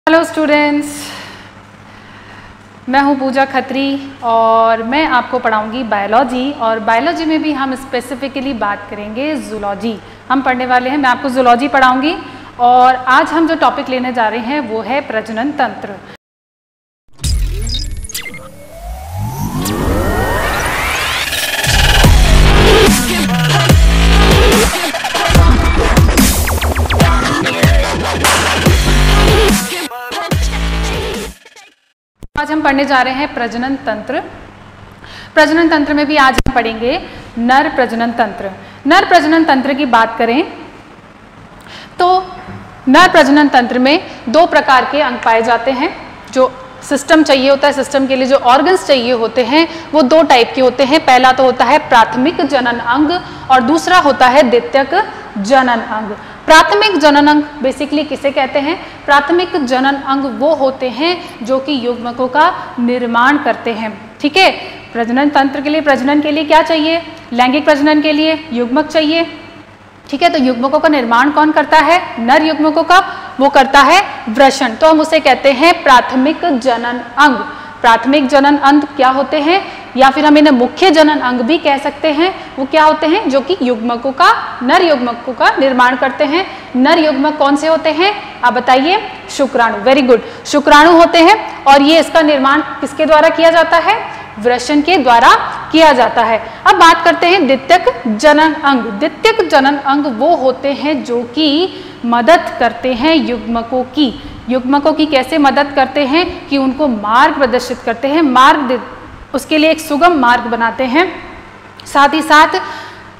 Hello students, मैं हूं पूजा खत्री और मैं आपको पढ़ाऊंगी बायोलॉजी। और बायोलॉजी में भी हम स्पेसिफिकली बात करेंगे जूलॉजी हम पढ़ने वाले हैं। मैं आपको जूलॉजी पढ़ाऊंगी और आज हम जो टॉपिक लेने जा रहे हैं वो है प्रजनन तंत्र। आज हम पढ़ने जा रहे हैं प्रजनन तंत्र। प्रजनन तंत्र में भी आज हम पढ़ेंगे नर प्रजनन तंत्र। नर प्रजनन तंत्र की बात करें तो नर प्रजनन तंत्र में दो प्रकार के अंग पाए जाते हैं। जो सिस्टम चाहिए होता है, सिस्टम के लिए जो ऑर्गन्स चाहिए होते हैं वो दो टाइप के होते हैं। पहला तो होता है प्राथमिक जनन अंग और दूसरा होता है द्वितीयक जनन अंग। प्राथमिक जनन अंग बेसिकली किसे कहते हैं? प्राथमिक जनन अंग वो होते हैं जो कि युग्मकों का निर्माण करते हैं। ठीक है, प्रजनन तंत्र के लिए, प्रजनन के लिए क्या चाहिए? लैंगिक प्रजनन के लिए युग्मक चाहिए। ठीक है, तो युग्मकों का निर्माण कौन करता है? नर युग्मकों का, वो करता है वृषण। तो हम उसे कहते हैं प्राथमिक जनन अंग। प्राथमिक जनन अंग क्या होते हैं, या फिर हम इन्हें मुख्य जनन अंग भी कह सकते हैं। वो क्या होते हैं? जो कि युग्मकों का, नर युग्मकों का निर्माण करते हैं। नर युग्मक कौन से होते हैं? आप बताइए। शुक्राणु। वेरी गुड, शुक्राणु होते हैं। और ये इसका निर्माण किसके द्वारा किया जाता है? वृषण के द्वारा किया जाता है। अब बात करते हैं द्वितीयक जनन अंग। द्वितीयक जनन अंग वो होते हैं जो कि मदद करते हैं युग्मकों की। युग्मकों की कैसे मदद करते हैं? कि उनको मार्ग प्रदर्शित करते हैं, मार्ग, उसके लिए एक सुगम मार्ग बनाते हैं। साथ ही साथ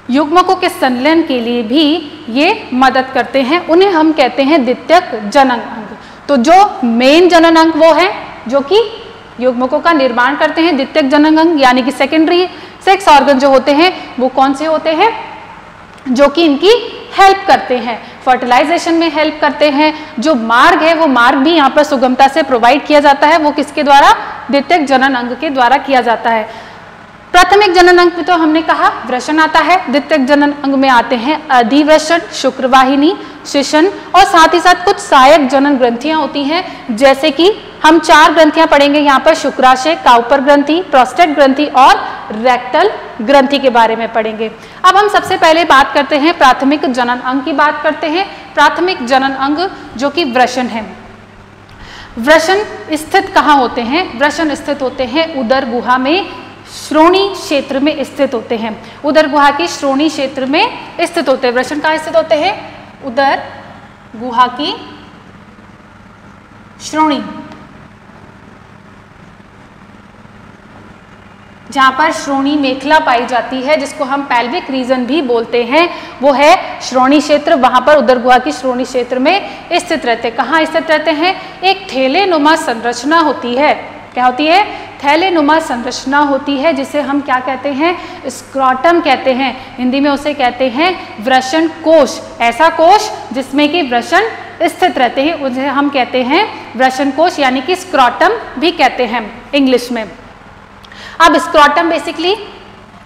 युग्मकों के संलयन के लिए भी ये मदद करते हैं। उन्हें हम कहते हैं द्वितीयक जनन अंग। तो जो मेन जनन अंग वो है जो कि युग्मकों का निर्माण करते हैं। द्वितीयक जनन अंग यानी कि सेकेंडरी सेक्स ऑर्गन जो होते हैं वो कौन से होते हैं? जो कि इनकी हेल्प करते हैं, फर्टिलाइजेशन में हेल्प करते हैं। जो मार्ग है वो मार्ग भी यहाँ पर सुगमता से प्रोवाइड किया जाता है। वो किसके द्वारा? द्वितीयक जनन अंग के द्वारा किया जाता है। प्राथमिक जनन अंग में तो हमने कहा वृषण आता है। द्वितीयक जनन अंग में आते हैं अधिवृषण, शुक्रवाहिनी, शिशन और साथ ही साथ कुछ सहायक जनन ग्रंथियां होती हैं। जैसे कि हम 4 ग्रंथियां पढ़ेंगे यहाँ पर, शुक्राशय, काउपर ग्रंथि, प्रोस्टेट ग्रंथि और रेक्टल ग्रंथि के बारे में पढ़ेंगे। अब हम सबसे पहले बात करते हैं प्राथमिक जनन अंग की बात करते हैं। प्राथमिक जनन अंग जो कि वृषण है। वृषण स्थित कहाँ होते हैं? वृषण स्थित होते हैं उदर गुहा में, श्रोणी क्षेत्र में स्थित होते हैं। उदर गुहा की श्रोणी क्षेत्र में स्थित होते हैं। वृषण कहाँ स्थित होते हैं? उदर गुहा की श्रोणी, जहां पर श्रोणी मेखला पाई जाती है, जिसको हम पेल्विक रीजन भी बोलते हैं, वो है श्रोणी क्षेत्र। वहां पर उदर गुहा की श्रोणी क्षेत्र में स्थित रहते हैं। कहाँ स्थित रहते हैं? एक थैलेनुमा संरचना होती है। क्या होती है? थैलेनुमा संरचना होती है, जिसे हम क्या कहते हैं? स्क्रोटम कहते हैं। हिंदी में उसे कहते हैं वृषण कोश। ऐसा कोश जिसमें कि वृषण स्थित रहते हैं उसे हम कहते हैं वृषण कोश, यानी कि स्क्रोटम भी कहते हैं इंग्लिश में। अब स्क्रोटम बेसिकली,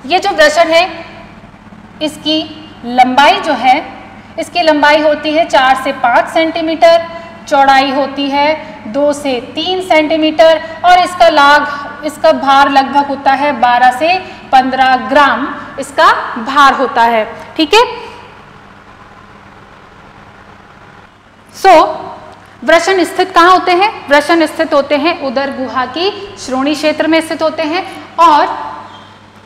ये जो वृषण है इसकी लंबाई जो है, इसकी लंबाई होती है 4 से 5 सेंटीमीटर, चौड़ाई होती है 2 से 3 सेंटीमीटर और इसका भार लगभग होता है 12 से 15 ग्राम इसका भार होता है। ठीक है, वृषण स्थित कहाँ होते हैं? वृषण स्थित होते हैं उदर गुहा की श्रोणी क्षेत्र में स्थित होते हैं। और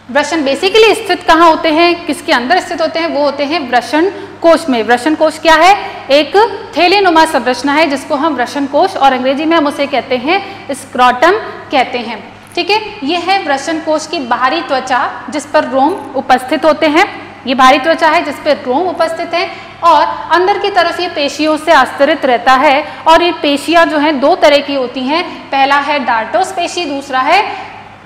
वृषण बेसिकली स्थित कहाँ होते हैं, किसके अंदर स्थित होते हैं? वो होते हैं वृषण कोश में। वृषण कोश क्या है? एक थैलेनुमा संरचना है जिसको हम वृषण कोश और अंग्रेजी में हम उसे कहते हैं स्क्रोटम कहते हैं। ठीक है, ये है वृषण कोश की बाहरी त्वचा जिस पर रोम उपस्थित होते हैं। ये बाहरी त्वचा है जिस पर रोम उपस्थित है और अंदर की तरफ ये पेशियों से आस्तरित रहता है। और ये पेशियां जो हैं 2 तरह की होती हैं। पहला है डार्टोस पेशी, दूसरा है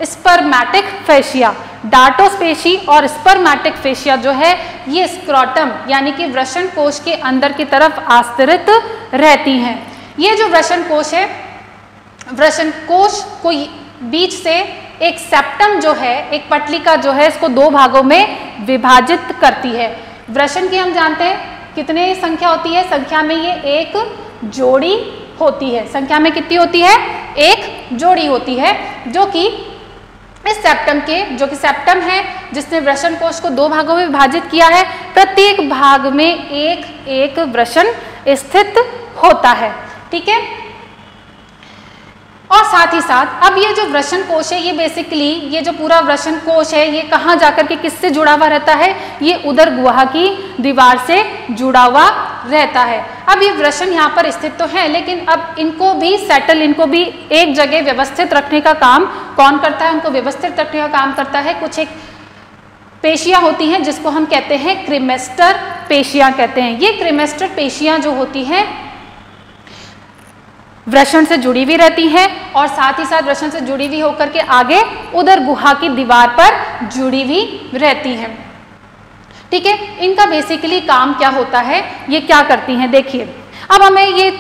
स्पर्मैटिक फेशिया। डार्टोस पेशी और स्पर्मैटिक फेशिया जो है ये स्क्रोटम यानी कि वृषण कोश के अंदर की तरफ आस्तरित रहती हैं। ये जो वृषण कोश है, वृषण कोश को बीच से एक सेप्टम जो है, एक पटलिका जो है, इसको 2 भागों में विभाजित करती है। वृषण की हम जानते हैं कितने संख्या होती है? संख्या में ये एक जोड़ी होती है। संख्या में कितनी होती है? एक जोड़ी होती है, जो कि इस सेप्टम के, जो कि सेप्टम है जिसने वृषण कोश को 2 भागों में विभाजित किया है, प्रत्येक भाग में एक एक वृषण स्थित होता है। ठीक है, और साथ ही साथ अब ये जो वृषण कोश है, ये बेसिकली ये जो पूरा वृषण कोश है, ये कहाँ जाकर के किससे जुड़ा हुआ रहता है? ये उदर गुहा की दीवार से जुड़ा हुआ रहता है। अब ये वृषण यहाँ पर स्थित तो है, लेकिन अब इनको भी सेटल, इनको भी एक जगह व्यवस्थित रखने का काम कौन करता है? उनको व्यवस्थित रखने का काम करता है कुछ एक पेशियां होती हैं, जिसको हम कहते हैं क्रिमेस्टर पेशियां कहते हैं। ये क्रिमेस्टर पेशियां जो होती हैं वृषण से जुड़ी हुई रहती हैं, और साथ ही साथ वृषण से जुड़ी हुई होकर के आगे उदर गुहा की दीवार पर जुड़ी हुई रहती हैं। ठीक है, इनका बेसिकली काम क्या होता है, ये क्या करती हैं? देखिए, अब हमें ये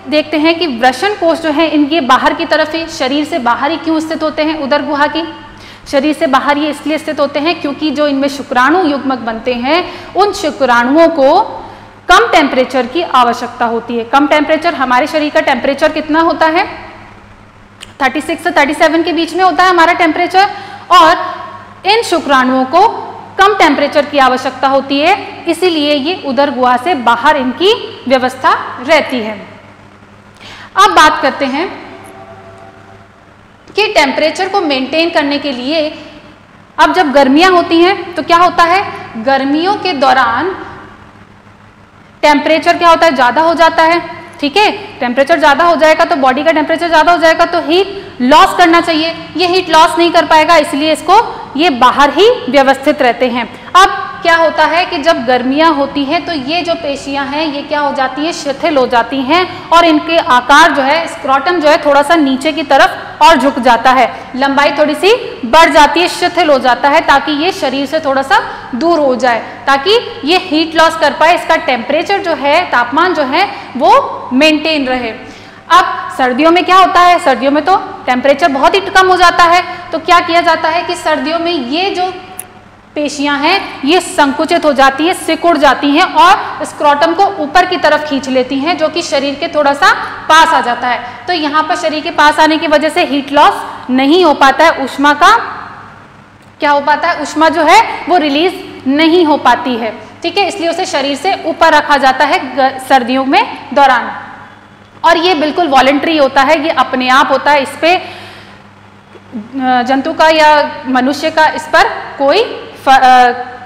देखते हैं कि वृषण कोश जो है इनके बाहर की तरफ ही, शरीर से बाहर ही क्यों स्थित होते हैं? उदर गुहा की शरीर से बाहर ये इसलिए स्थित होते हैं क्योंकि जो इनमें शुक्राणु युग्मक बनते हैं, उन शुक्राणुओं को कम टेम्परेचर की आवश्यकता होती है। कम टेम्परेचर, हमारे शरीर का टेम्परेचर कितना होता है? 36 से 37 के बीच में होता है हमारा टेम्परेचर, और इन शुक्राणुओं को कम टेम्परेचर की आवश्यकता होती है, इसीलिए ये उदर गुहा से बाहर इनकी व्यवस्था रहती है। अब बात करते हैं कि टेम्परेचर को मेंटेन करने के लिए, अब जब गर्मियां होती हैं तो क्या होता है? गर्मियों के दौरान टेम्परेचर क्या होता है? ज़्यादा हो जाता है। ठीक है, टेम्परेचर ज़्यादा हो जाएगा तो बॉडी का टेम्परेचर ज़्यादा हो जाएगा तो हीट लॉस करना चाहिए, ये हीट लॉस नहीं कर पाएगा, इसलिए इसको ये बाहर ही व्यवस्थित रहते हैं। अब क्या होता है कि जब गर्मियां होती हैं तो ये जो पेशियां हैं ये क्या हो जाती हैं? शिथिल हो जाती हैं, और इनके आकार जो है, स्क्रोटम जो है थोड़ा सा नीचे की तरफ और झुक जाता है, लंबाई थोड़ी सी बढ़ जाती है, शिथिल हो जाता है, ताकि ये शरीर से थोड़ा सा दूर हो जाए, ताकि ये हीट लॉस कर पाए, इसका टेम्परेचर जो है, तापमान जो है वो मेंटेन रहे। अब सर्दियों में क्या होता है? सर्दियों में तो टेम्परेचर बहुत ही कम हो जाता है, तो क्या किया जाता है कि सर्दियों में ये जो पेशियां हैं ये संकुचित हो जाती है, सिकुड़ जाती हैं और स्क्रोटम को ऊपर की तरफ खींच लेती हैं, जो कि शरीर के थोड़ा सा पास आ जाता है। तो यहाँ पर शरीर के पास आने की वजह से हीट लॉस नहीं हो पाता है, ऊष्मा का क्या हो पाता है? ऊष्मा जो है वो रिलीज नहीं हो पाती है। ठीक है, इसलिए उसे शरीर से ऊपर रखा जाता है सर्दियों में दौरान, और ये बिल्कुल वॉलंटरी होता है, ये अपने आप होता है, इस पे जंतु का या मनुष्य का इस पर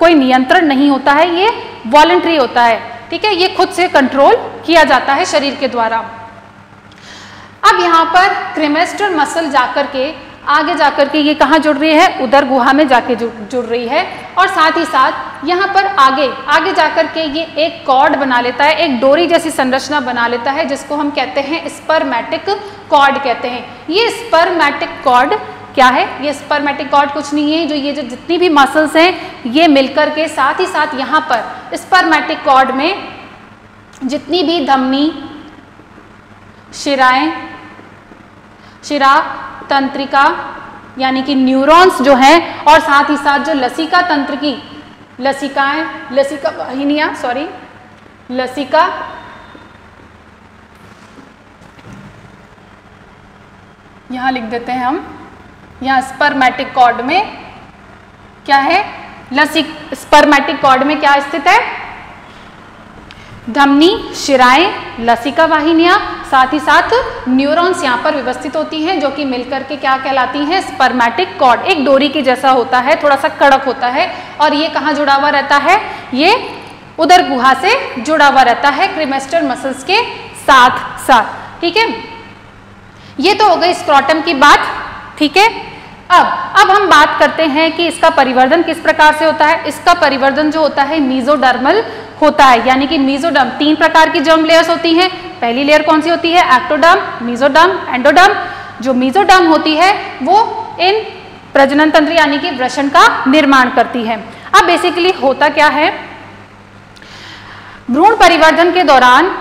कोई नियंत्रण नहीं होता है, ये वॉलंटरी होता है। ठीक है, ये खुद से कंट्रोल किया जाता है शरीर के द्वारा। अब यहाँ पर क्रिमेस्टर मसल जाकर के आगे जाकर के ये कहाँ जुड़ रही है? उदर गुहा में जाके जुड़ रही है, और साथ ही साथ यहाँ पर आगे जाकर के ये एक कॉर्ड बना लेता है, एक डोरी जैसी संरचना बना लेता है, जिसको हम कहते हैं स्पर्मेटिक कॉर्ड कहते हैं। ये स्पर्मेटिक कॉर्ड क्या है? ये स्पर्मेटिक कॉर्ड कुछ नहीं है, ये जो जितनी भी मसल्स हैं ये मिलकर के, साथ ही साथ यहाँ पर स्पर्मेटिक कॉर्ड में जितनी भी धमनी, शिरा तंत्रिका यानी कि न्यूरॉन्स जो हैं, और साथ ही साथ जो लसिका तंत्र की लसिका वाहिनियां, लसिका यहां लिख देते हैं हम, यहाँ स्पर्मेटिक कॉर्ड में क्या है? स्पर्मेटिक कॉर्ड में क्या स्थित है? धमनी, शिराएं, लसिका वाहिनियां, साथ ही साथ न्यूरॉन्स यहाँ पर व्यवस्थित होती हैं, जो कि मिलकर के क्या कहलाती हैं? Spermatic cord. एक डोरी की जैसा होता है, थोड़ा सा कड़क होता है, और ये कहाँ जुड़ा हुआ रहता है? ये उदर गुहा से जुड़ा हुआ रहता है क्रिमेस्टर मसल्स के साथ साथ। ठीक है, ये तो हो गई स्क्रोटम की बात। ठीक है, अब हम बात करते हैं कि इसका परिवर्धन किस प्रकार से होता है। इसका परिवर्धन जो होता है मीजोडर्मल होता है, यानी कि मीजोडर्म, 3 प्रकार की जर्म लेयर्स होती हैं। पहली लेयर कौन सी होती है? Ectoderm, mesoderm, endoderm. जो मीजोडर्म होती है वो इन प्रजनन तंत्र यानी कि वृषण का निर्माण करती है। अब बेसिकली होता क्या है? भ्रूण परिवर्धन के दौरान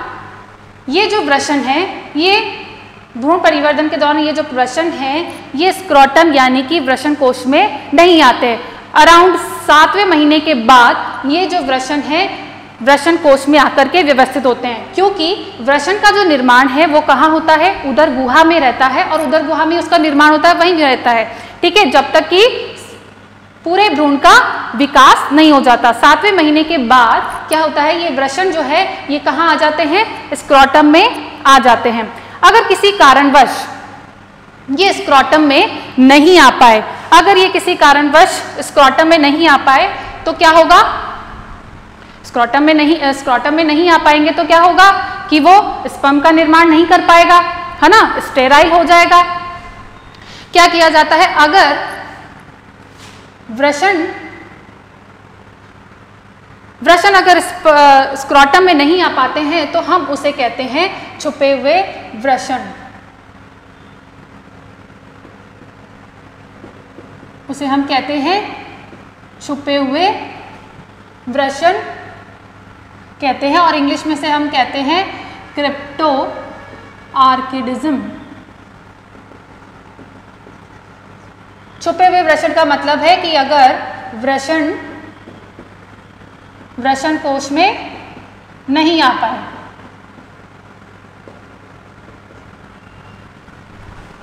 ये जो वृषण है, ये भ्रूण परिवर्धन के दौरान ये जो वृषण है ये स्क्रोटम यानी कि वृषण कोश में नहीं आते। अराउंड 7वें महीने के बाद ये जो वृषण है वृषण कोश में आकर के व्यवस्थित होते हैं, क्योंकि वृषण का जो निर्माण है वो कहाँ होता है, उदर गुहा में रहता है, और उदर गुहा में उसका निर्माण होता है, वहीं रहता है। ठीक है, जब तक कि पूरे भ्रूण का विकास नहीं हो जाता। 7वें महीने के बाद क्या होता है, ये वृषण जो है ये कहाँ आ जाते हैं, स्क्रोटम में आ जाते हैं। अगर किसी कारणवश ये स्क्रोटम में नहीं आ पाए, अगर ये किसी कारणवश स्क्रोटम में नहीं आ पाए तो क्या होगा, स्क्रोटम में नहीं आ पाएंगे तो क्या होगा कि वो स्पर्म का निर्माण नहीं कर पाएगा, है ना, स्टेराइल हो जाएगा। क्या किया जाता है, अगर वृषण अगर स्क्रोटम में नहीं आ पाते हैं तो हम उसे कहते हैं छुपे हुए वृषण, उसे हम कहते हैं छुपे हुए वृषण कहते हैं, और इंग्लिश में से हम कहते हैं क्रिप्टो आर्किडिज्म। छुपे हुए वृषण का मतलब है कि अगर वृषण कोश में नहीं आ पाए,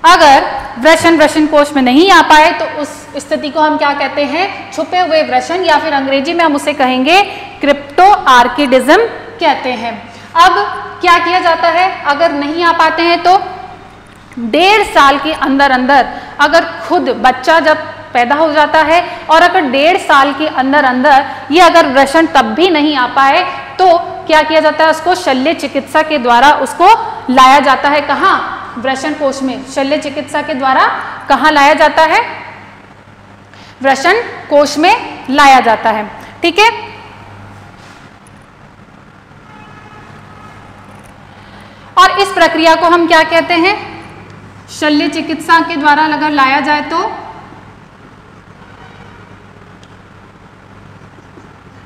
अगर वृषण कोश में नहीं आ पाए तो उस स्थिति को हम क्या कहते हैं, छुपे हुए वृषण, या फिर अंग्रेजी में हम उसे कहेंगे क्रिप्टो आर्किडिज्म कहते हैं। अब क्या किया जाता है, अगर नहीं आ पाते हैं तो 1.5 साल के अंदर अंदर, अगर खुद बच्चा जब पैदा हो जाता है और अगर 1.5 साल के अंदर अंदर ये अगर वृषण तब भी नहीं आ पाए तो क्या किया जाता है, उसको शल्य चिकित्सा के द्वारा उसको लाया जाता है। कहाँ, वृषण कोश में। शल्य चिकित्सा के द्वारा कहाँ लाया जाता है, वृषण कोश में लाया जाता है। ठीक है, और इस प्रक्रिया को हम क्या कहते हैं, शल्य चिकित्सा के द्वारा अगर लाया जाए तो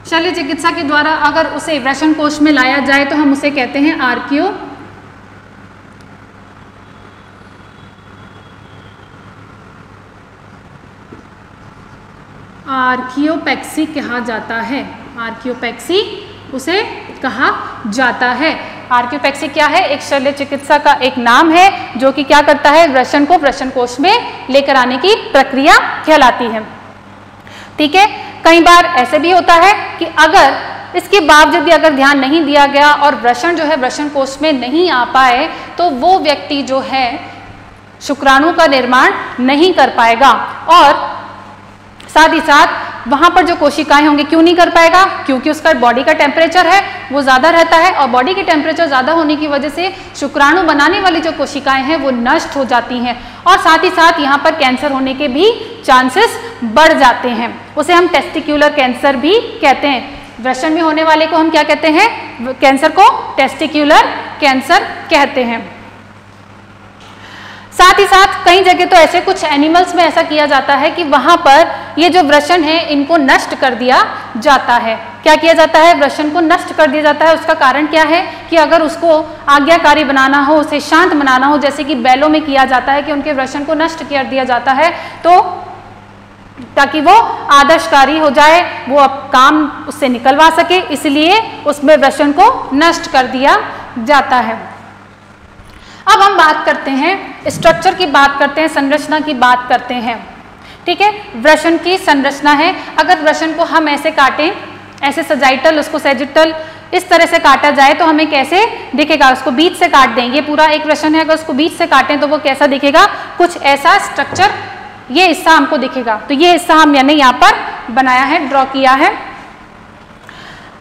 शल्य चिकित्सा के द्वारा अगर उसे वृषण कोश में लाया जाए तो हम उसे कहते हैं आर्कियोपेक्सी कहा जाता है। आर्कियोपेक्सी उसे कहा जाता है। आर्कियोपेक्सी क्या है, एक शल्य चिकित्सा का एक नाम है जो कि क्या करता है, वृषण को वृषण कोश में लेकर आने की प्रक्रिया कहलाती है। ठीक है, कई बार ऐसे भी होता है कि अगर इसके बावजूद भी अगर ध्यान नहीं दिया गया और वृषण जो है वृषण कोश में नहीं आ पाए तो वो व्यक्ति जो है शुक्राणु का निर्माण नहीं कर पाएगा, और साथ ही साथ वहां पर जो कोशिकाएं होंगी, क्यों नहीं कर पाएगा, क्योंकि उसका बॉडी का टेम्परेचर है वो ज़्यादा रहता है, और बॉडी की टेम्परेचर ज़्यादा होने की वजह से शुक्राणु बनाने वाली जो कोशिकाएं हैं वो नष्ट हो जाती हैं, और साथ ही साथ यहाँ पर कैंसर होने के भी चांसेस बढ़ जाते हैं। उसे हम टेस्टिक्युलर कैंसर भी कहते हैं। वृषण में होने वाले को हम क्या कहते हैं, कैंसर को टेस्टिक्युलर कैंसर कहते हैं। साथ ही साथ कई जगह तो ऐसे कुछ एनिमल्स में ऐसा किया जाता है कि वहां पर ये जो वृषण है इनको नष्ट कर दिया जाता है। क्या किया जाता है, वृषण को नष्ट कर दिया जाता है। उसका कारण क्या है कि अगर उसको आज्ञाकारी बनाना हो, उसे शांत बनाना हो, जैसे कि बैलों में किया जाता है कि उनके वृषण को नष्ट कर दिया जाता है तो ताकि वो आदर्शकारी हो जाए, वो अब काम उससे निकलवा सके, इसलिए उसमें वृषण को नष्ट कर दिया जाता है। अब हम बात करते हैं स्ट्रक्चर की, बात करते हैं संरचना की, बात करते हैं। ठीक है, वृषण की संरचना है। अगर वृषण को हम ऐसे काटें, ऐसे सजाइटल, उसको सेजिटल इस तरह से काटा जाए तो हमें कैसे दिखेगा, उसको बीच से काट दें, ये पूरा एक वृषण है, अगर उसको बीच से काटें तो वो कैसा दिखेगा, कुछ ऐसा स्ट्रक्चर, ये हिस्सा हमको दिखेगा। तो ये हिस्सा हमने यहाँ पर बनाया है, ड्रॉ किया है।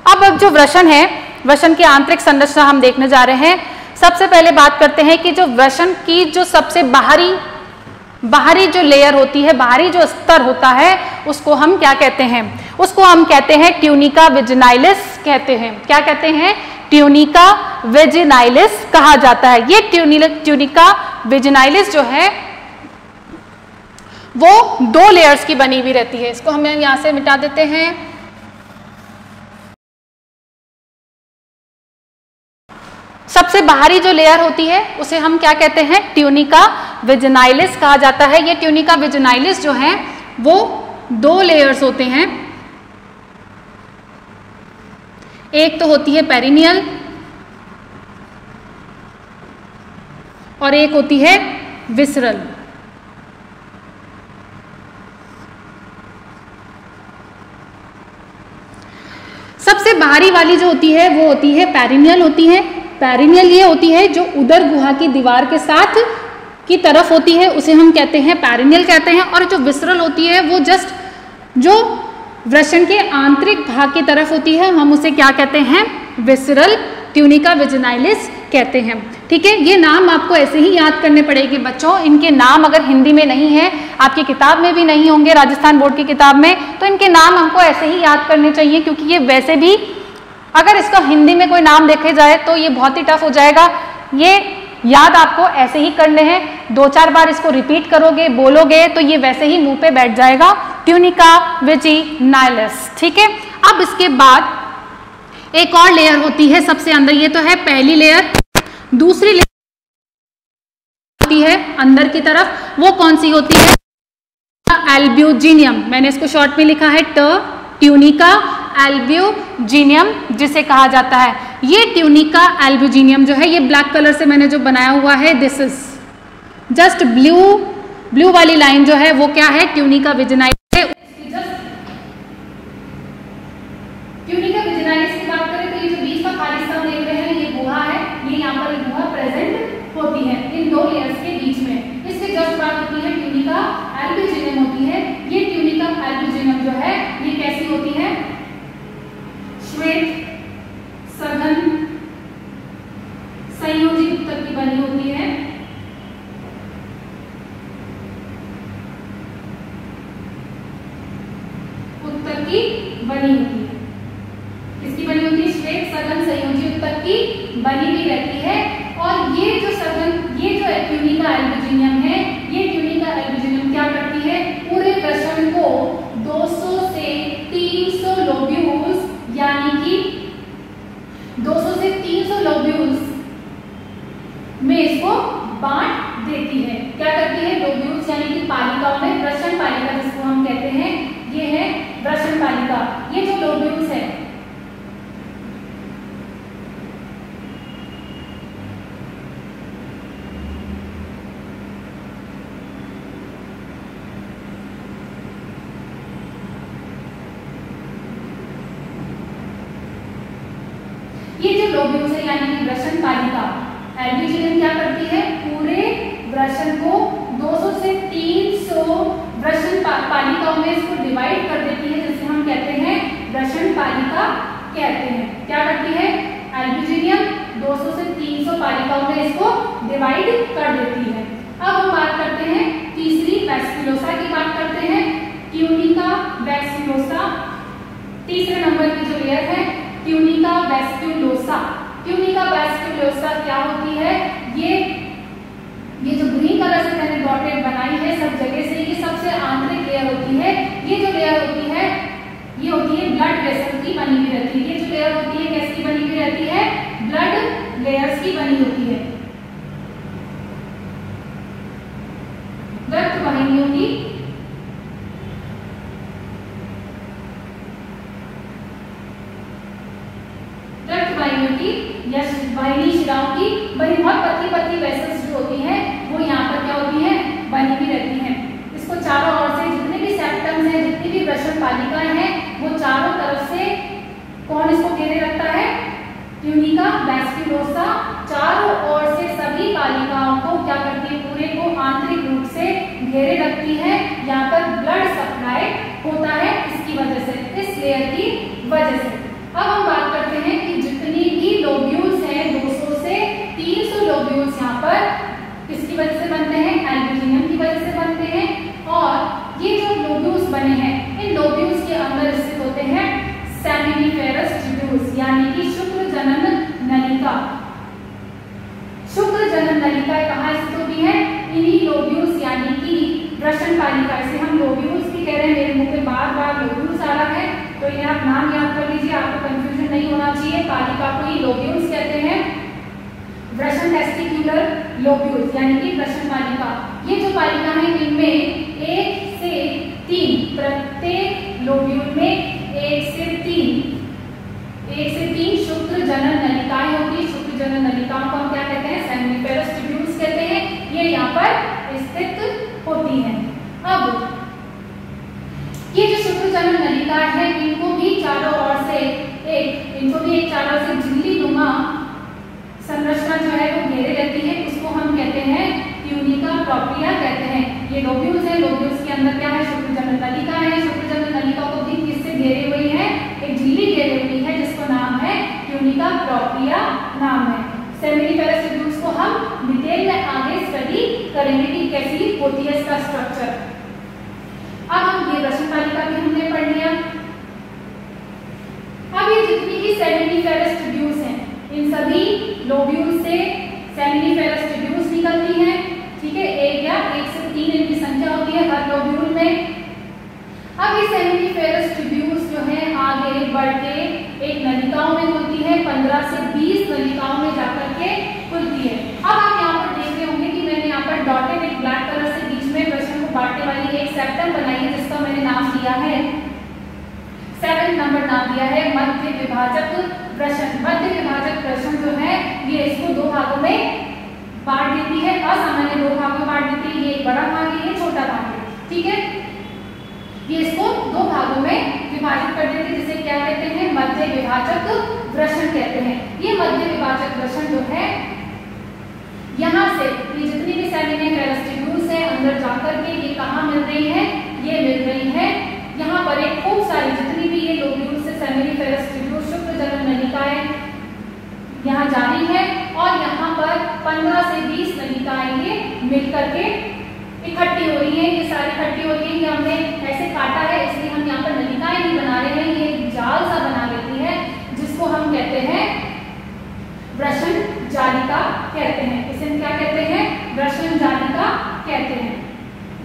अब जो वृषण है, वृषण की आंतरिक संरचना हम देखने जा रहे हैं। सबसे पहले बात करते हैं कि जो वृषण की जो सबसे बाहरी जो लेयर होती है, बाहरी जो स्तर होता है, उसको हम क्या कहते हैं, उसको हम कहते हैं ट्यूनिका विजिनाइलिस कहते हैं। क्या कहते हैं, ट्यूनिका विजिनाइलिस कहा जाता है। ये ट्यूनिका विजिनाइलिस जो है वो 2 लेयर्स की बनी हुई रहती है। इसको हम यहां से मिटा देते हैं। सबसे बाहरी जो लेयर होती है उसे हम क्या कहते हैं, ट्यूनिका विजिनाइलिस कहा जाता है। ये ट्यूनिका विजिनाइलिस जो है वो 2 लेयर्स होते हैं। एक तो होती है पेरिनियल और एक होती है विसरल। सबसे बाहरी वाली जो होती है वो होती है पेरिनियल होती है। पेरिनियल ये होती है जो उदर गुहा की दीवार के साथ की तरफ होती है, उसे हम कहते हैं पेरिनियल कहते हैं। और जो विसरल होती है वो जस्ट जो वृषण के आंतरिक भाग की तरफ होती है, हम उसे क्या कहते हैं, विसरल ट्यूनिका विजिनाइलिस कहते हैं। ठीक है, ये नाम आपको ऐसे ही याद करने पड़ेंगे बच्चों। इनके नाम अगर हिंदी में नहीं है, आपकी किताब में भी नहीं होंगे, राजस्थान बोर्ड की किताब में, तो इनके नाम हमको ऐसे ही याद करने चाहिए, क्योंकि ये वैसे भी अगर इसका हिंदी में कोई नाम देखे जाए तो ये बहुत ही टफ हो जाएगा। ये याद आपको ऐसे ही करने हैं, 2-4 बार इसको रिपीट करोगे, बोलोगे तो ये वैसे ही मुंह पे बैठ जाएगा, ट्यूनिका विजिनाइलिस। ठीक है, अब इसके बाद एक और लेयर होती है सबसे अंदर, ये तो है पहली लेयर। दूसरी लेयर होती है अंदर की तरफ, वो कौन सी होती है, एल्ब्यूजिनियम। मैंने इसको शॉर्ट में लिखा है ट्यूनिका एल्ब्यूजिनियम जिसे कहा जाता है। ये ट्यूनिका एल्ब्यूजिनियम जो है, ये ब्लैक कलर से मैंने जो बनाया हुआ है, दिस इज जस्ट ब्लू वाली लाइन जो है वो क्या है, ट्यूनिका विजिनाइलिस है। ट्यूनिका विजिनाइलिस की बात करें तो ये जो बीच का खाली स्थान देख रहे हैं, ये गुहा है, ये यहाँ पर गुहा प्रेजेंट होती है इन दो लेयर्स के बीच में। इसके जस्ट बात होती है ट्यूनिका एल्ब्यूजिनियम होती है। ये ट्यूनिका एल्ब्यूजिनियम जो है ये कैसी होती है, श्वेत सघन संयोजी उत्तक की बनी होती है। उत्तक की बनी होती है, किसकी बनी होती है, श्वेत सघन संयोजी उत्तक की बनी हुई रहती है। और ये जो सघन, ये जो ट्यूनिका एल्ब्यूजिनियम है, ये ट्यूनिका एल्ब्यूजिनियम क्या करती है, पूरे वृषण को 200 से 300 लोब्यूल्स, यानी कि 200 से 300 लोब्यूल्स में इसको बांट देती है। क्या करती है, लोब्यूल्स यानी कि पालिकाओं में, वृषण पालिका जिसको हम कहते हैं, ये है वृषण पालिका। ये जो लोब्यूल्स है, ये जो लोब्यूल्स है यानी कि वृषण पालिका, एल्ब्यूजिनियम क्या करती है, पूरे वृषण को 200 से 300 वृषण पालिकाओं में इसको डिवाइड कर देती है, जिसे हम कहते हैं वृषण पालिका कहते हैं। क्या करती है, एल्ब्यूजिनियम 200 से 300 पालिकाओं में इसको डिवाइड कर देती है। अब हम बात करते हैं तीसरी वैस्कुलोसा की बात करते हैं, ट्यूनिका वैस्कुलोसा। तीसरे नंबर की जो लेयर है ट्यूनिका वैस्कुलोसा। ट्यूनिका वैस्कुलोसा क्या होती है, ये जो ग्रीन कलर से मैंने डॉटेड बनाई है सब जगह से, ये सबसे आंतरिक लेयर होती है। ये जो लेयर होती है ये होती है ब्लड वेसल की बनी हुई रहती है। ये जो लेयर होती है किसकी बनी हुई रहती है, ब्लड लेयर्स की बनी होती है, रक्त वाहिनियों की या वाहिनी शिराओं की बनी बहुत पतली पतली वेसल्स जो होती हैं वो यहाँ पर क्या होती हैं, बनी हुई रहती हैं। इसको चारों ओर से जितने भी सेप्टम्स हैं, जितनी भी वृषण पालिकाएं हैं, वो चारों तरफ से कौन इसको घेरे रखता है, ट्यूनिका वैस्कुलोसा चारों ओर से सभी पालिकाओं को क्या करती है, पूरे को आंतरिक रूप से घेरे रखती है। यहाँ पर ब्लड सप्लाई होता है इसकी वजह से, इस लेयर की वजह से। अब हम बात करते हैं कि जितनी भी लोब्यूल्स हैं, 200 से 300 लोब्यूल्स यहाँ पर किसकी वजह से बनते हैं, एल्ब्यूजिनियम की वजह से बनते हैं। और ये जो लोब्यूल्स बने हैं, इन लोब्यूल्स के अंदर स्थित होते हैं सेमिनिफेरस ट्यूब्यूल्स, यानी कि शुक्र जनन नलिका। शुक्र जनन नलिका कहाँ स्थित होती है, इन्हीं लोब्यूल्स यानी कि वृषण पालिका, इसे हम लोब्यूल्स भी कह रहे हैं। मेरे मुंह पे बार बार लोब्यूल्स आ रहा है तो इन्हें आप नाम याद कर लीजिए, आपको कंफ्यूजन नहीं होना चाहिए। पालिका को ही लोब्यूल्स कहते हैं, वृषण टेस्टिक्युलर लोब्यूल्स यानी कि वृषण पालिका। ये जो पालिका है इनमें 1 से 3, प्रत्येक लोब्यूल में 1 से 3 नलिकाएं होती है, शुक्र जनन नलिकाओं को हम क्या कहते हैं, सेमिनिफेरस ट्यूब्यूल्स कहते हैं। ये यहाँ पर स्थित होती है। अब ये जो शुक्र जनन नलिका है, इनको भी चारों ओर से एक चारों से झिल्ली नुमा संरचना जो है वो घेरे रहती है, उसको हम कहते हैं ट्यूनिका प्रोप्रिया कहते हैं। ये लोब्यूल्स है, लोब्यूल्स के अंदर क्या है, शुक्र जनन नलिका है। शुक्र जनन नलिका को भी किससे घेरे हुई है, एक झिल्ली घेरे हुई है जिसको नाम है ट्यूनिका प्रोप्रिया नाम है। सेमिनिफेरस ट्यूब्यूल्स को हम डिटेल में आगे स्टडी करेंगे कि कैसी होती है इसका स्ट्रक्चर। अब हम ये वृषण तालिका भी हमने पढ़ लिया। अब ये जितनी भी सेमिनिफेरस ट्यूब्यूल्स हैं, इन सभी लोब्यूल से सेमिनिफेरस ट्यूब्यूल्स निकलती हैं, ठीक है। एक या एक से 3 इनकी संख्या होती है हर लोब्यूल में। अब ये सेमिनिफेरस ट्यूब्यूल्स जो है आगे बढ़ के एक नलिकाओं में खुलती है, 15 से 20 नलिकाओं में जाकर के खुलती है। अब आप यहाँ पर देख रहे होंगे कि मैंने यहाँ पर डॉटेड एक ब्लैक कलर से बीच में वृषण को बांटने वाली एक सेप्टम बनाई है, जिसका मैंने नाम दिया है 7 नंबर नाम दिया है मध्य विभाजक वृषण। मध्य विभाजक वृषण जो है ये इसको 2 भागों में बांट देती है, असामान्य 2 भागों में बांट देती है। ये एक बड़ा भाग है, ये छोटा भाग है, ठीक है। ये इसको 2 भागों में विभाजित कर देती है, जिसे क्या कहते हैं, मध्य विभाजक वृषण कहते हैं। ये मध्य विभाजक वृषण जो है यहाँ से ये जितनी भी सेमिनिफेरस ट्यूब्यूल्स है अंदर जाकर के ये कहाँ मिल रही है, ये मिल रही है यहाँ पर एक खूब सारी जितनी भी ये लोब्यूल से सेमिनिफेरस ट्यूब्यूल शुक्र जनन नलिकाएं यहाँ जा रही है, और यहाँ पर 15 से 20 नलिकाएं ये मिलकर के इकट्ठी हो रही है। ये सारी इकट्ठी हो रही है, ये हमने ऐसे काटा है इसलिए हम यहाँ पर नलिकाएं नहीं बना रहे हैं, ये जाल सा बना लेती है जिसको हम कहते हैं वृषण जालिका कहते हैं। इसे हम क्या कहते हैं, वृषण जालिका कहते हैं।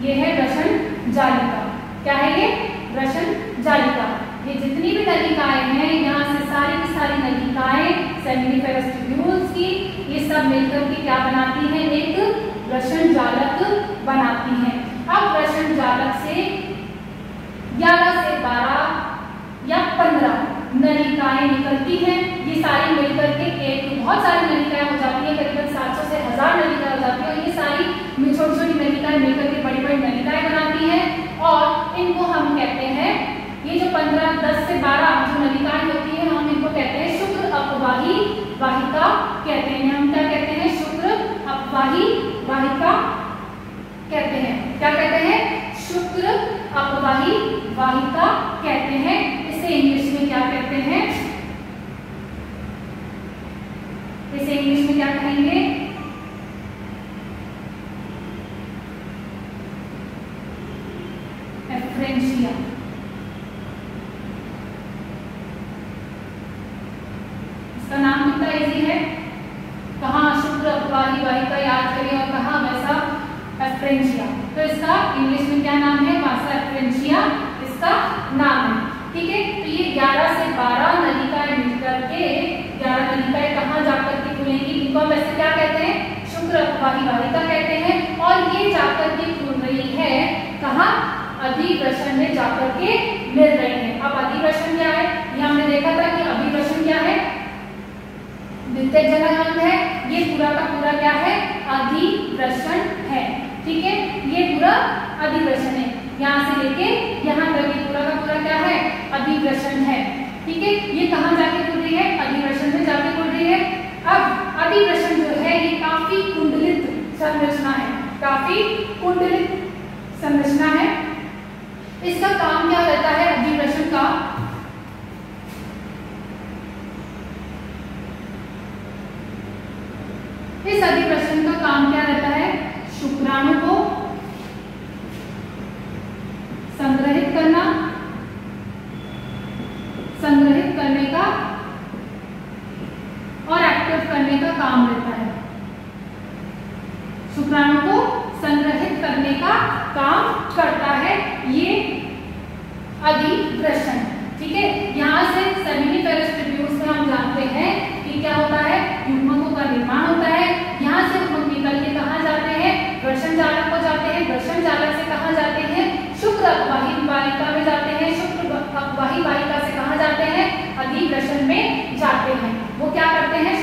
ये है वृषण जालिका। क्या है ये, वृषण जालिका। ये जितनी भी नलिकाएं हैं यहाँ से सारी की सारी नलिकाएं सेमिनिफेरस ट्यूब्यूल्स की, ये सब मिलकर के क्या बनाती हैं, एक वृषण जालक बनाती हैं। अब वृषण जालक से 11 से 12 या 15 नलिकाएं निकलती हैं। ये सारी मिलकर के एक बहुत सारी नलिकाएं हो जाती है, करीबन 700 से 1000 नलिकाएं हो जाती है, और ये सारी छोटी छोटी नलिकाएं मिलकर के बड़ी बड़ी नलिकाएं बनाती हैं। और इनको हम कहते हैं, ये जो 15, 10 से 12 जो नलिकाएं होती है हम इनको कहते हैं शुक्र अपवाही वाहिका कहते हैं। हम क्या कहते हैं, शुक्र अपवाही वाहिका कहते हैं। क्या कहते हैं, शुक्र अपवाही वाहिका कहते हैं। इसे इंग्लिश में क्या कहते हैं, इसे इंग्लिश में क्या कहेंगे, एफ्रेंशिया। इसका नाम कितना इजी है, कहाँ शुक्र अपवाही वाहिका याद करिए और कहाँ वैसा एफ्रेंशिया। तो इसका इंग्लिश में क्या नाम है, वासा एफ्रेंशिया इसका नाम है, ठीक है। तो ये 11 से 12 नलिकाएं मिलकर के 11 नलिकाएं कहाँ जाकर के खुलेंगी, इनको हम ऐसे क्या कहते हैं, शुक्र अपवाही वाहिका कहते हैं। और ये जाकर के खुल रही है कहाँ, अधिवृषण में जाकर के मिल रही है। अब अधिवृषण क्या है, ये हमने देखा था कि अभिवृषण क्या है, द्वितीयक जलांग है। ये पूरा का पूरा क्या है, अधिवृषण है, ठीक है। ये पूरा अधिवृषण है, यहाँ से लेके यहाँ तक ये पूरा का पूरा क्या है, अधिवृषण है, ठीक है। ये कहाँ जाके खुल रही है, अधिवृषण में जाके खुल रही है। अब अधिवृषण जो है ये काफी कुंडलित संरचना है, काफी कुंडलित संरचना है। इसका काम क्या रहता है अधिवृषण का, इस अधिवृषण का काम क्या रहता है, शुक्राणु को संग्रहित करना, संग्रहित करने का और एक्टिव करने का काम रहता है। शुक्राणु को संग्रहित करने का काम करता है ये अधिवृषण, ठीक है। यहाँ से सेमिनिफेरस ट्यूब्यूल्स में हम जानते हैं कि क्या होता है, युग्मकों का निर्माण होता है। यहाँ से युग्मक निकल के कहाँ जाते हैं, वृषण जालक को जाते हैं। वृषण जालक से कहाँ जाते हैं, शुक्र अपवाही वाहिका में जाते हैं। शुक्र अपवाही वाहिका से कहाँ जाते हैं, अधिवृषण में जाते हैं। वो क्या करते हैं,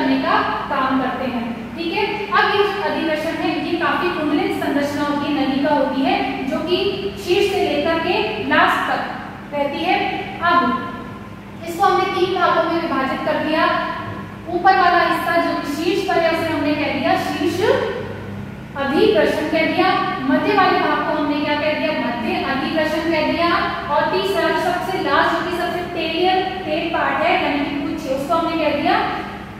करने का काम करते हैं। ठीक है, अब ये अधिवृषण है ये काफी कुंडलित संरचना की नलिका होती है जो कि शीर्ष से लेकर के लास्ट तक रहती है। अब इसको हमने 3 भागों में विभाजित कर दिया। ऊपर वाला हिस्सा जो शीर्ष पर है उसे हमने कह दिया शीर्ष अधिवृषण कह दिया। मध्य वाले भाग को हमने क्या कह दिया, मध्य अधिवृषण कह दिया। और तीसरा सबसे लास्ट जो कि सबसे टेल पार्ट है यानी कि पुच्छ, उसको हमने कह दिया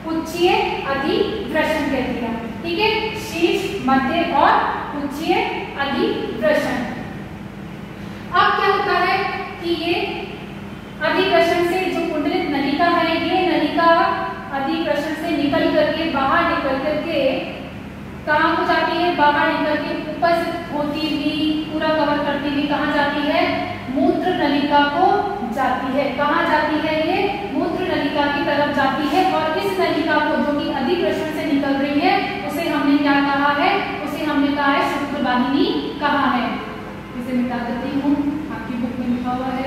पुच्छीय अधिवृषण कह दिया। ठीक है, शीर्ष, मध्य और पुच्छीय अधिवृषण। अब क्या होता है कि ये अधिवृषण से जो कुंडलित नलिका है ये नलिका अधिवृषण से निकल करके बाहर निकल करके कहाँ को जाती है, बाहर निकल के ऊपर से होती हुई पूरा कवर करती हुई कहाँ जाती है, मूत्र नलिका को जाती है। कहाँ जाती है, ये मूत्र नलिका की तरफ जाती है। और इस नलिका को जो कि अधिवृषण से निकल रही है उसे हमने क्या कहा है, उसे हमने कहा है शुक्रवाहिनी कहा है। इसे मिटा देती हूँ, आपकी बुक में लिखा हुआ है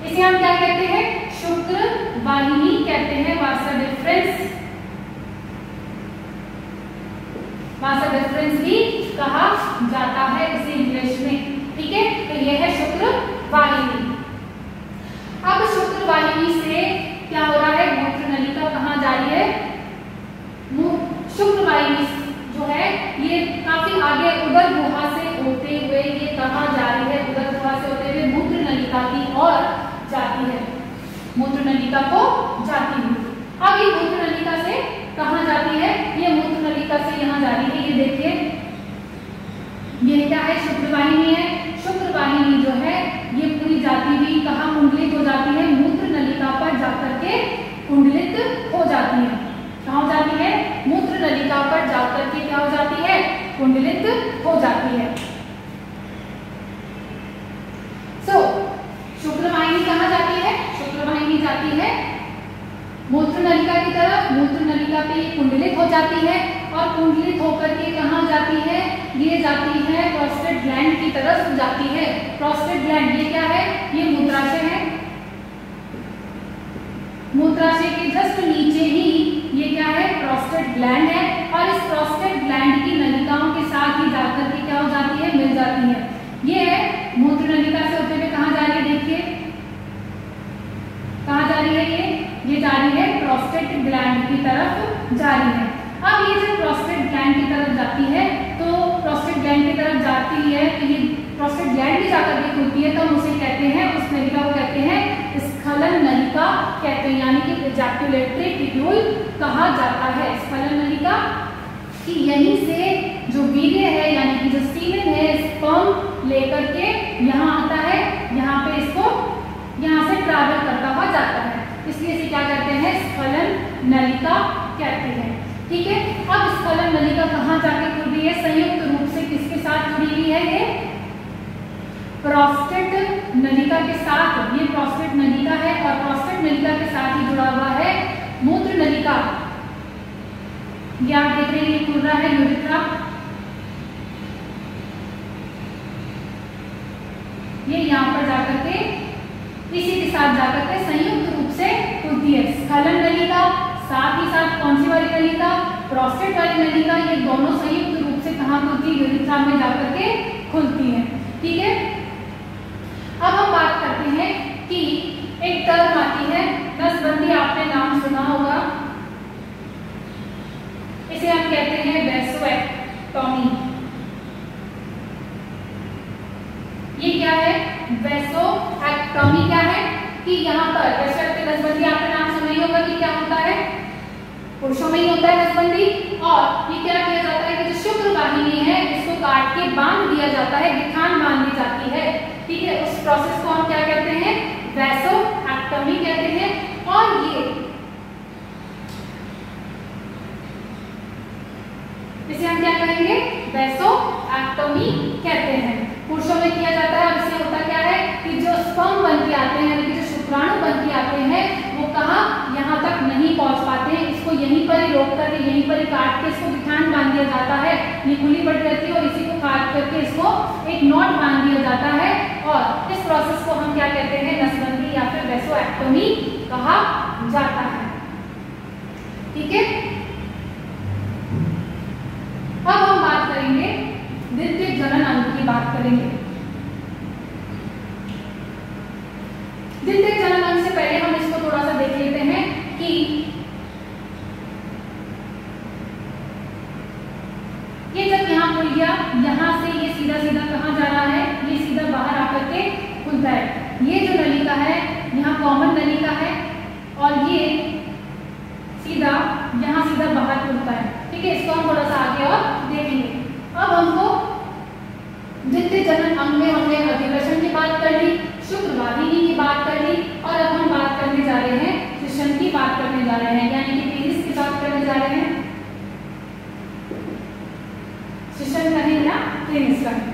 इसे हम क्या कहते हैं, शुक्रवाहिनी कहते हैं। वासा डिफरेंस भी कहा जाता है इसे इंग्लिश में। ठीक है, तो यह है शुक्रवाहिनी। अब शुक्रवाहिनी से क्या हो रहा है, मूत्र नलिका कहाँ जा रही है, शुक्रवाहिनी जो है ये काफी आगे उदर गुहा से होते हुए ये कहाँ जा रही है, उदर गुहा से होते हुए मूत्र नलिका की ओर जाती है, मूत्र नलिका को जाती है। अब ये मूत्र नलिका से कहाँ जाती है, ये मूत्र नलिका से यहाँ जा रही है। ये देखिए ये क्या है, शुक्रवाहिनी है। शुक्रवाहिनी जो है ये पूरी जाती हुई कहाँ कुंडलित हो जाती है, मूत्र नलिका पर जाकर के कुंडलित हो जाती है। कहाँ हो जाती है, मूत्र नलिका पर जाकर के क्या हो जाती है, कुंडलित हो जाती है। शुक्रवाहिनी कहाँ जाती है, शुक्रवाहिनी जाती है मूत्र नलिका की तरफ। मूत्र नलिका पे कुंडलित हो जाती है और कुंडलित होकर के कहाँ जाती है, ये जाती है प्रोस्टेट ग्लैंड की तरफ जाती है। प्रोस्टेट ग्लैंड ये क्या है, ये मूत्राशय है। मूत्राशय के जस्ट नीचे ही ये क्या है, प्रोस्टेट ग्लैंड है। और इस प्रोस्टेट ग्लैंड की नलिकाओं के साथ ही जाकर के क्या हो जाती है, मिल जाती है। ये है मूत्र नलिका से होते हुए कहाँ जा रही है, देखिए कहाँ जा रही है, ये जा रही है प्रोस्टेट ग्लैंड की तरफ जा रही है। अब ये जब प्रोस्टेट ग्लैंड की तरफ जाती है तो प्रोस्टेट ग्लैंड की तरफ जाती है तो ये प्रोस्टेट ग्लैंड भी जाकर के खुलती है, तो हम उसे कहते हैं, उस नलिका को कहते हैं स्खलन नलिका कहते हैं, यानी कि एजैक्युलेटरी ट्यूब्यूल कहा जाता है। स्खलन नलिका कि यहीं से जो वीर्य है यानी कि जो सीमेन है स्पर्म लेकर के यहाँ आता है, यहाँ पे इसको यहाँ से ट्रैवल करता हुआ जाता है, इसलिए इसे क्या कहते हैं, स्खलन नलिका कहते हैं। ठीक है, अब स्खलन नलिका कहाँ जाके खुल रही है, संयुक्त रूप से किसके साथ जुड़ी हुई है, ये प्रोस्टेट नलिका के साथ। ये प्रोस्टेट नलिका है और प्रोस्टेट नलिका के साथ ही जुड़ा हुआ है मूत्र नलिका। ये आप देख रहे हैं ये खुल रहा है यूरेथ्रा, ये यहाँ पर जाकर के इसी के साथ जाकर के संयुक्त रूप से खुलती है स्खलन नलिका। साथ ही साथ कौन सी वाली नलिका, प्रोस्टेट वाली नलिका, ये दोनों संयुक्त रूप से कहाँ खुलती है, यूरेथ्रा में जाकर के खुलती है। ठीक है, अब हम बात करते हैं कि एक टर्म आती है नसबंदी, आपने नाम सुना होगा, इसे हम कहते हैं वैसोएक्टोमी। ये क्या है, वैसोएक्टोमी क्या है कि यहाँ पर वैसोएक्टोमी नसबंदी आपने नाम सुना ही होगा कि क्या होता है, पुरुषों में ही होता है नसबंदी। और ये क्या किया जाता है कि जो शुक्रवाहिनी है इसको काट के बांध दिया जाता है, गिठान बांध दी जाती है। ठीक है, उस प्रोसेस को हम क्या कहते हैं, वैसोएक्टोमी कहते हैं। और ये इसे हम क्या कहेंगे, वैसोएक्टोमी कहते हैं। पुरुषों में किया जाता है और इससे होता क्या है कि जो स्पर्म बन के आते हैं यानी कि जो शुक्राणु बन के आते हैं वो कहाँ, यहाँ तक नहीं पहुंच पाते हैं, इसको यहीं पर ही रोक करके यहीं पर ही काट के इसको गिठान बांध दिया जाता है। ये खुली पड़ जाती है और इसी को काट करके इसको एक नॉट बांध दिया जाता है और इस प्रोसेस को हम क्या कहते हैं, नसबंदी या फिर वैसोएक्टोमी कहा जाता है। ठीक है। अब हम बात करेंगे द्वितीयक जनन अंग की बात करेंगे। द्वितीयक जनन अंग से पहले हम इसको थोड़ा सा देख लेते हैं कि ये जब यहाँ खुल गया, यहाँ से ये सीधा सीधा कहाँ जा रहा है, ये सीधा बाहर आकर के खुलता है। ये जो नलिका है यहाँ कॉमन नलिका है और ये सीधा यहाँ सीधा बाहर खुलता है। ठीक है, इसको हम थोड़ा सा आगे और देखेंगे। अब हमको द्वितीय जनन अंग में हमने अधिवशन की बात कर ली, शुक्रवाहिनी की बात कर ली और अब हम बात करने जा रहे हैं शिशन की बात करने जा रहे हैं, यानी कि पेनिस की बात करने जा रहे हैं। शिशन कहें या पेनिस कहें।